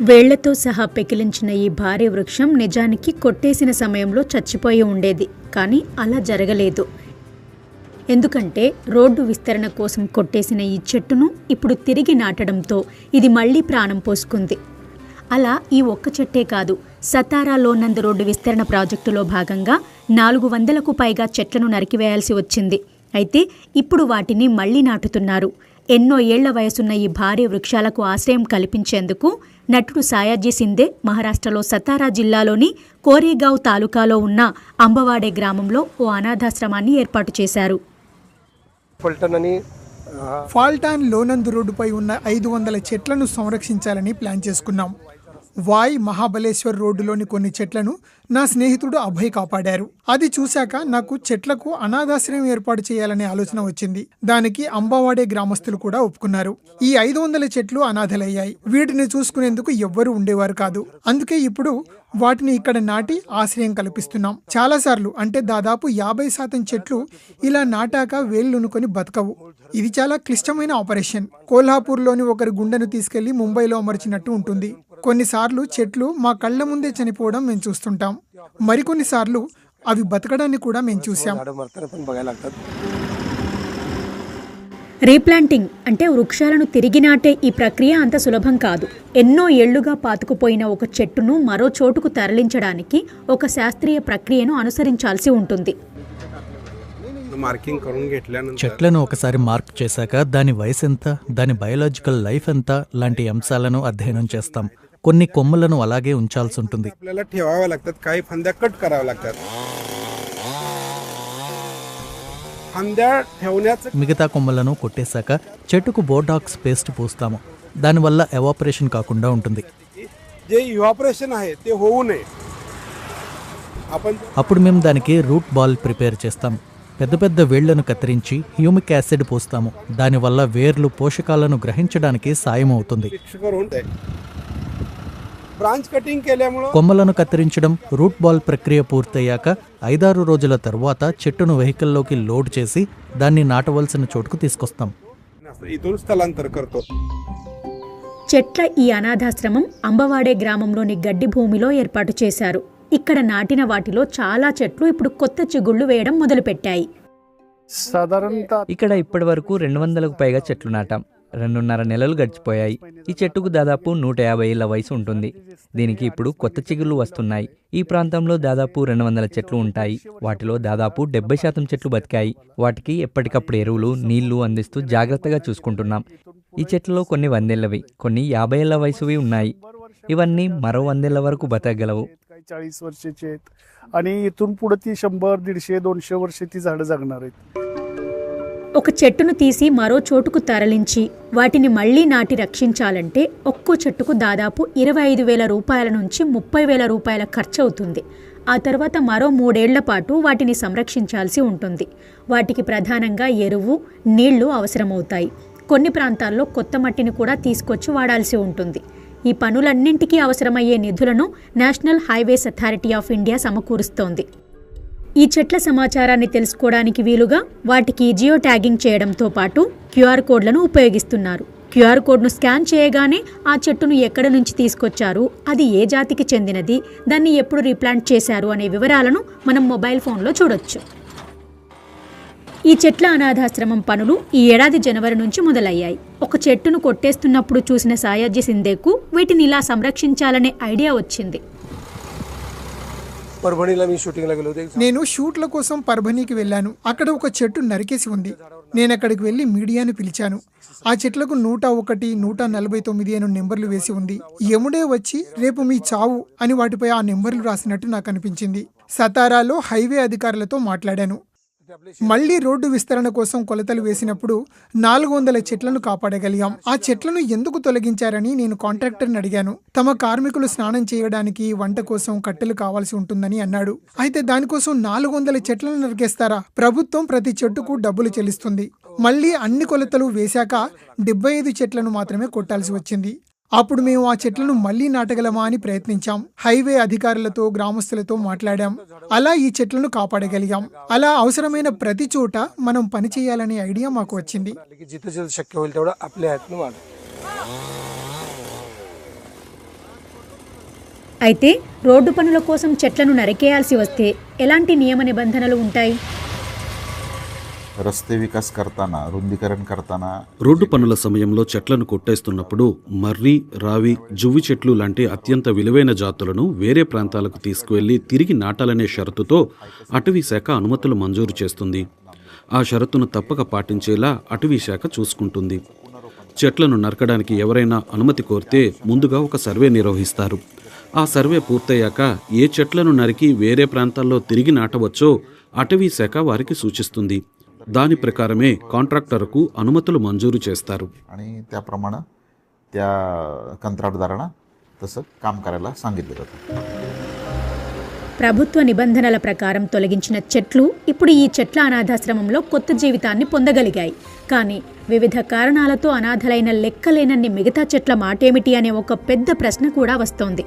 వేళ్లతో సహా పెకిలించిన ఈ భారీ వృక్షం నిజానికి కొట్టేసిన సమయంలో చచ్చిపోయి ఉండేది. కానీ అలా జరగలేదు. ఎందుకంటే రోడ్డు విస్తరణ కోసం కొట్టేసిన ఈ చెట్టును ఇప్పుడు తిరిగి నాటడంతో ఇది మళ్లీ ప్రాణం పోసుకుంది. అలా ఈ ఒక్క చెట్టే కాదు, సతారా లోనంద్ రోడ్డు విస్తరణ ప్రాజెక్టులో భాగంగా 400కు పైగా చెట్లను నరికివేయాల్సి వచ్చింది. అయితే ఇప్పుడు వాటిని మళ్లీ నాటుతున్నారు. ఎన్నో ఏళ్ల వయసున్న ఈ భారీ వృక్షాలకు ఆశ్రయం కల్పించేందుకు నటుడు సాయాజీ సిందే మహారాష్ట్రలో సతారా జిల్లాలోని కోరేగావ్ తాలూకాలో ఉన్న అంబవాడే గ్రామంలో ఓ అనాథాశ్రమాన్ని ఏర్పాటు చేశారు. ఫాల్టాన్ లోనంద్ రోడ్డుపై ఉన్న 500 చెట్లను సంరక్షించాలని ప్లాన్ చేసుకున్నాం. వాయ్ మహాబలేశ్వర్ రోడ్డులోని కొన్ని చెట్లను నా స్నేహితుడు అభయ్ కాపాడారు. అది చూశాక నాకు చెట్లకు అనాథాశ్రయం ఏర్పాటు చేయాలనే ఆలోచన వచ్చింది. దానికి అంబవాడే గ్రామస్తులు కూడా ఒప్పుకున్నారు. ఈ 500 చెట్లు అనాథలయ్యాయి. వీటిని చూసుకునేందుకు ఎవ్వరూ ఉండేవారు కాదు. అందుకే ఇప్పుడు వాటిని ఇక్కడ నాటి ఆశ్రయం కల్పిస్తున్నాం. చాలాసార్లు అంటే దాదాపు 50% చెట్లు ఇలా నాటాక వేళ్లునుకొని బతకవు. ఇది చాలా క్లిష్టమైన ఆపరేషన్. కోల్హాపూర్లోని ఒకరి గుండెను తీసుకెళ్లి ముంబైలో అమర్చినట్టు ఉంటుంది. కొన్నిసార్లు చెట్లు మా కళ్ల ముందే చనిపోవడం మేము చూస్తుంటాం. మరికొన్నిసార్లు అవి బతకడాన్ని కూడా మేము చూసాం. రీప్లాంటింగ్ అంటే వృక్షాలను తిరిగి నాటే ఈ ప్రక్రియ అంత సులభం కాదు. ఎన్నో ఏళ్లుగా పాతుకుపోయిన ఒక చెట్టును మరో చోటుకు తరలించడానికి ఒక శాస్త్రీయ ప్రక్రియను అనుసరించాల్సి ఉంటుంది. చెట్లను ఒకసారి మార్క్ చేశాక దాని వయసు ఎంత, దాని బయోలాజికల్ లైఫ్ ఎంత లాంటి అంశాలను అధ్యయనం చేస్తాం. కొన్ని కొమ్మలను అలాగే ఉంచాల్సి ఉంటుంది. మిగతా కొమ్మలను కొట్టేశాక చెట్టుకు బోటాక్స్ పేస్ట్ పూస్తాము. దానివల్ల ఎవాపరేషన్ కాకుండా ఉంటుంది. అప్పుడు మేము దానికి రూట్ బాల్ ప్రిపేర్ చేస్తాం. పెద్ద పెద్ద వేళ్లను కత్తిరించి హ్యూమిక్ యాసిడ్ పోస్తాము. దానివల్ల వేర్లు పోషకాలను గ్రహించడానికి సాయం అవుతుంది. కొమ్మలను కత్తిరించడం, రూట్ బాల్ ప్రక్రియ పూర్తయ్యాక 5-6 రోజుల తర్వాత చెట్టును వెహికల్లోకి లోడ్ చేసి దాన్ని నాటవలసిన చోటుకు తీసుకొస్తాం. చెట్ల ఈ అనాథాశ్రమం అంబవాడే గ్రామంలోని గడ్డి భూమిలో ఏర్పాటు చేశారు. ఇక్కడ నాటిన వాటిలో చాలా చెట్లు ఇప్పుడు కొత్త చిగుళ్లు వేయడం మొదలుపెట్టాయి. ఇక్కడ ఇప్పటి వరకు 200కు పైగా చెట్లు నాటాం. 2.5 నెలలు గడిచిపోయాయి. ఈ చెట్టుకు దాదాపు 150 ఏళ్ల వయసు ఉంటుంది. దీనికి ఇప్పుడు కొత్త చిగుళ్ళు వస్తున్నాయి. ఈ ప్రాంతంలో దాదాపు 200 చెట్లు ఉంటాయి. వాటిలో దాదాపు 70% చెట్లు బతికాయి. వాటికి ఎప్పటికప్పుడు ఎరువులు, నీళ్లు అందిస్తూ జాగ్రత్తగా చూసుకుంటున్నాం. ఈ చెట్లలో కొన్ని 100 ఏళ్లవి, కొన్ని 50 ఏళ్ల వయసువి ఉన్నాయి. ఇవన్నీ మరో 100 ఏళ్ల వరకు బతకగలవు. 40 वर्षाचे आहेत आणि इथून पुढे ती 100, 150, 200 वर्ष ती झाडं जगणार आहेत. ఒక చెట్టును తీసి మరో చోటుకు తరలించి వాటిని మళ్లీ నాటి రక్షించాలంటే ఒక్కో చెట్టుకు దాదాపు 25,000 రూపాయల నుంచి 30,000 రూపాయల ఖర్చు అవుతుంది. ఆ తర్వాత మరో 3 ఏళ్ల పాటు వాటిని సంరక్షించాల్సి ఉంటుంది. వాటికి ప్రధానంగా ఎరువు, నీళ్లు అవసరమవుతాయి. కొన్ని ప్రాంతాల్లో కొత్త మట్టిని కూడా తీసుకొచ్చి వాడాల్సి ఉంటుంది. ఈ పనులన్నింటికీ అవసరమయ్యే నిధులను National Highways Authority of India సమకూరుస్తోంది. ఈ చెట్ల సమాచారాన్ని తెలుసుకోవడానికి వీలుగా వాటికి జియో ట్యాగింగ్ చేయడంతో పాటు QR కోడ్లను ఉపయోగిస్తున్నారు. QR కోడ్ను స్కాన్ చేయగానే ఆ చెట్టును ఎక్కడి నుంచి తీసుకొచ్చారు, అది ఏ జాతికి చెందినది, దాన్ని ఎప్పుడు రీప్లాంట్ చేశారు అనే వివరాలను మనం మొబైల్ ఫోన్లో చూడొచ్చు. ఈ చెట్ల అనాథాశ్రమం పనులు ఈ ఏడాది జనవరి నుంచి మొదలయ్యాయి. ఒక చెట్టును కొట్టేస్తున్నప్పుడు చూసిన సాయాజీ సిందేకు వీటిని ఇలా సంరక్షించాలనే ఐడియా వచ్చింది. నేను షూట్ల కోసం పర్భనీకి వెళ్ళాను. అక్కడ ఒక చెట్టు నరికేసి ఉంది. నేను అక్కడికి వెళ్ళి మీడియాను పిలిచాను. ఆ చెట్లకు 101, 149 అని నెంబర్లు వేసి ఉంది. యముడే వచ్చి రేపు మీ చావు అని వాటిపై ఆ నెంబర్లు రాసినట్టు నాకు అనిపించింది. సతారాలో హైవే అధికారులతో మాట్లాడాను. మళ్లీ రోడ్డు విస్తరణ కోసం కొలతలు వేసినప్పుడు 400 చెట్లను కాపాడగలిగాం. ఆ చెట్లను ఎందుకు తొలగించారని నేను కాంట్రాక్టర్ని అడిగాను. తమ కార్మికులు స్నానం చేయడానికి, వంట కోసం కట్టెలు కావాల్సి ఉంటుందని అన్నాడు. అయితే దానికోసం 400 చెట్లను నరికేస్తారా? ప్రభుత్వం ప్రతి చెట్టుకు డబ్బులు చెల్లిస్తుంది. మళ్లీ అన్ని కొలతలు వేశాక 75 చెట్లను మాత్రమే కొట్టాల్సి వచ్చింది. అప్పుడు మేము ఆ చెట్లను మళ్లీ నాటగలమా అని ప్రయత్నించాం. హైవే అధికారులతో, గ్రామస్తులతో మాట్లాడాం. అలా ఈ చెట్లను కాపాడగలిగాం. అలా అవసరమైన ప్రతి చోట మనం పనిచేయాలనే ఐడియా మాకు వచ్చింది. అయితే రోడ్డు పనుల కోసం చెట్లను నరికేయాల్సి వస్తే ఎలాంటి నియమ నిబంధనలు ఉంటాయి? रस्ते विकास करताना रुंदीकरण करताना రోడ్డు పనుల సమయంలో చెట్లను కొట్టేస్తున్నప్పుడు మర్రి, రావి, జువ్వి చెట్లు లాంటి అత్యంత విలువైన జాతులను వేరే ప్రాంతాలకు తీసుకువెళ్లి తిరిగి నాటాలనే షరతుతో అటవీ శాఖ అనుమతులు మంజూరు చేస్తుంది. ఆ షరతును తప్పక పాటించేలా అటవీ శాఖ చూసుకుంటుంది. చెట్లను నరకడానికి ఎవరైనా అనుమతి కోరితే ముందుగా ఒక సర్వే నిర్వహిస్తారు. ఆ సర్వే పూర్తయ్యాక ఏ చెట్లను నరికి వేరే ప్రాంతాల్లో తిరిగి నాటవచ్చో అటవీ శాఖ వారికి సూచిస్తుంది. దాని ప్రకారమే కాంట్రాక్టర్కు అనుమతులు మంజూరు చేస్తారు. आणि त्याप्रमाणे त्या कंत्राटदारांना तसं काम करायला सांगितलं जातं. ప్రభుత్వ నిబంధనల ప్రకారం తొలగించిన చెట్లు ఇప్పుడు ఈ చెట్ల అనాథాశ్రమంలో కొత్త జీవితాన్ని పొందగలిగాయి. కానీ వివిధ కారణాలతో అనాథలైన లెక్కలేనన్ని మిగతా చెట్ల మాటేమిటి అనే ఒక పెద్ద ప్రశ్న కూడా వస్తోంది.